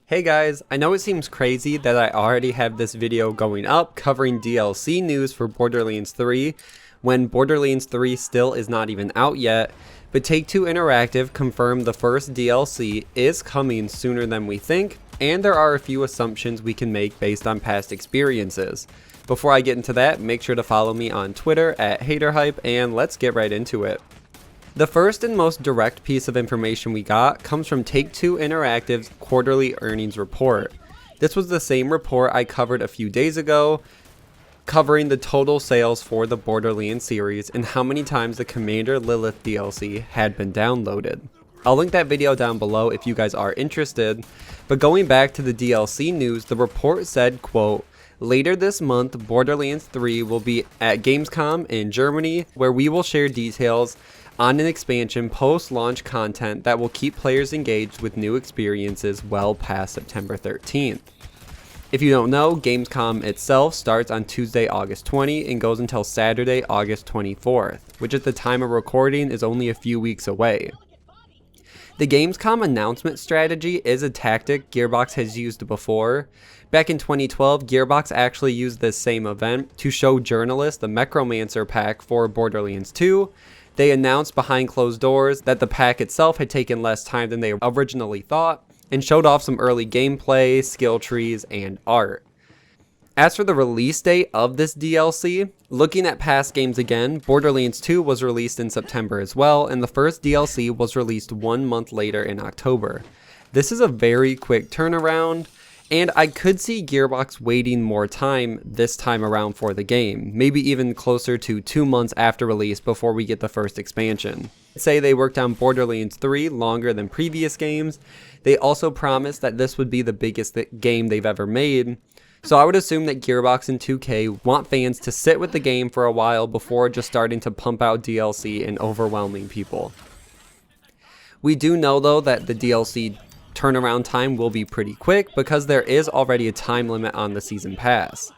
Hey guys, I know it seems crazy that I already have this video going up covering DLC news for Borderlands 3 when Borderlands 3 still is not even out yet, but Take-Two Interactive confirmed the first DLC is coming sooner than we think, and there are a few assumptions we can make based on past experiences. Before I get into that, make sure to follow me on Twitter at HayderHype, and let's get right into it. The first and most direct piece of information we got comes from Take-Two Interactive's quarterly earnings report. This was the same report I covered a few days ago, covering the total sales for the Borderlands series and how many times the Commander Lilith DLC had been downloaded. I'll link that video down below if you guys are interested, but going back to the DLC news, the report said, quote, "Later this month, Borderlands 3 will be at Gamescom in Germany, where we will share details on an expansion post-launch content that will keep players engaged with new experiences well past September 13th. If you don't know, Gamescom itself starts on Tuesday, August 20 and goes until Saturday, August 24th, which at the time of recording is only a few weeks away. The Gamescom announcement strategy is a tactic Gearbox has used before. Back in 2012, Gearbox actually used this same event to show journalists the Necromancer pack for Borderlands 2. They announced behind closed doors that the pack itself had taken less time than they originally thought, and showed off some early gameplay, skill trees, and art. As for the release date of this DLC, looking at past games again, Borderlands 2 was released in September as well, and the first DLC was released 1 month later in October. This is a very quick turnaround, and I could see Gearbox waiting more time this time around for the game, maybe even closer to 2 months after release before we get the first expansion. Say they worked on Borderlands 3 longer than previous games. They also promised that this would be the biggest game they've ever made, so I would assume that Gearbox and 2K want fans to sit with the game for a while before just starting to pump out DLC and overwhelming people. We do know though that the DLC turnaround time will be pretty quick because there is already a time limit on the season pass.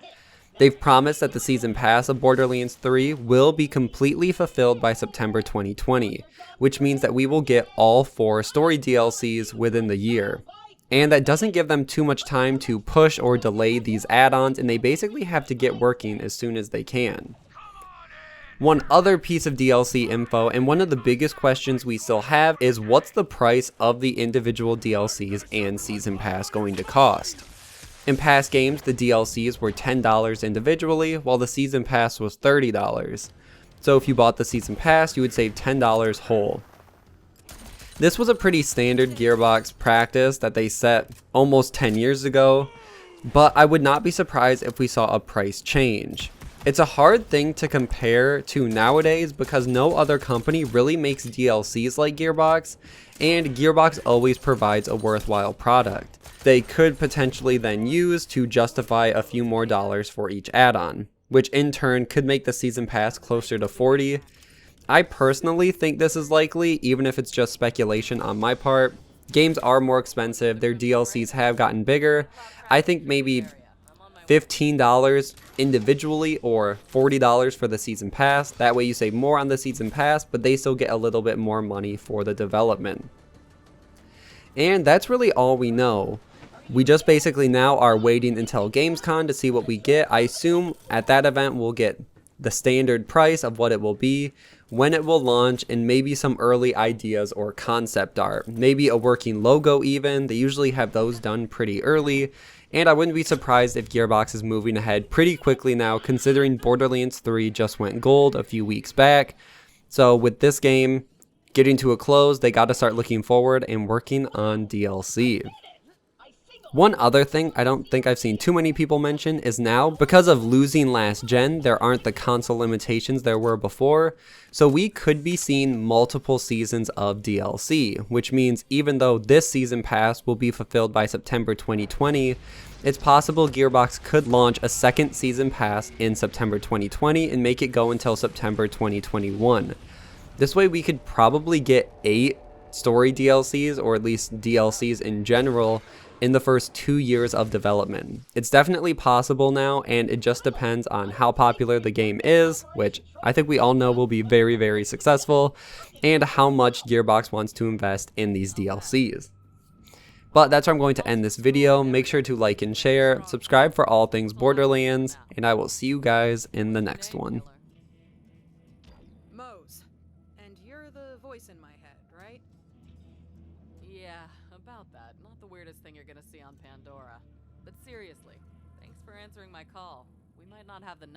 They've promised that the season pass of Borderlands 3 will be completely fulfilled by September 2020, which means that we will get all 4 story DLCs within the year. And that doesn't give them too much time to push or delay these add-ons, and they basically have to get working as soon as they can. One other piece of DLC info, and one of the biggest questions we still have, is what's the price of the individual DLCs and Season Pass going to cost? In past games, the DLCs were $10 individually, while the Season Pass was $30. So if you bought the Season Pass, you would save $10 whole. This was a pretty standard Gearbox practice that they set almost 10 years ago, but I would not be surprised if we saw a price change. It's a hard thing to compare to nowadays because no other company really makes DLCs like Gearbox, and Gearbox always provides a worthwhile product they could potentially then use to justify a few more dollars for each add-on, which in turn could make the season pass closer to $40. I personally think this is likely, even if it's just speculation on my part. Games are more expensive, their DLCs have gotten bigger. I think maybe $15 individually or $40 for the season pass. That way you save more on the season pass, but they still get a little bit more money for the development. And that's really all we know. We just basically now are waiting until Gamescom to see what we get. I assume at that event we'll get the standard price of what it will be, when it will launch, and maybe some early ideas or concept art. Maybe a working logo even. They usually have those done pretty early. And I wouldn't be surprised if Gearbox is moving ahead pretty quickly now, considering Borderlands 3 just went gold a few weeks back. So with this game getting to a close, they got to start looking forward and working on DLC. One other thing I don't think I've seen too many people mention is now, because of losing last gen, there aren't the console limitations there were before, so we could be seeing multiple seasons of DLC, which means even though this season pass will be fulfilled by September 2020, it's possible Gearbox could launch a second season pass in September 2020 and make it go until September 2021. This way we could probably get 8 story DLCs, or at least DLCs in general, in the first 2 years of development. It's definitely possible now, and it just depends on how popular the game is, which I think we all know will be very, very successful, and how much Gearbox wants to invest in these DLCs. But that's where I'm going to end this video. Make sure to like and share, subscribe for all things Borderlands, and I will see you guys in the next one. Mose, and you're the voice in my head, right? Yeah, about that. Not the weirdest thing you're gonna see on Pandora. But seriously, thanks for answering my call. We might not have the number.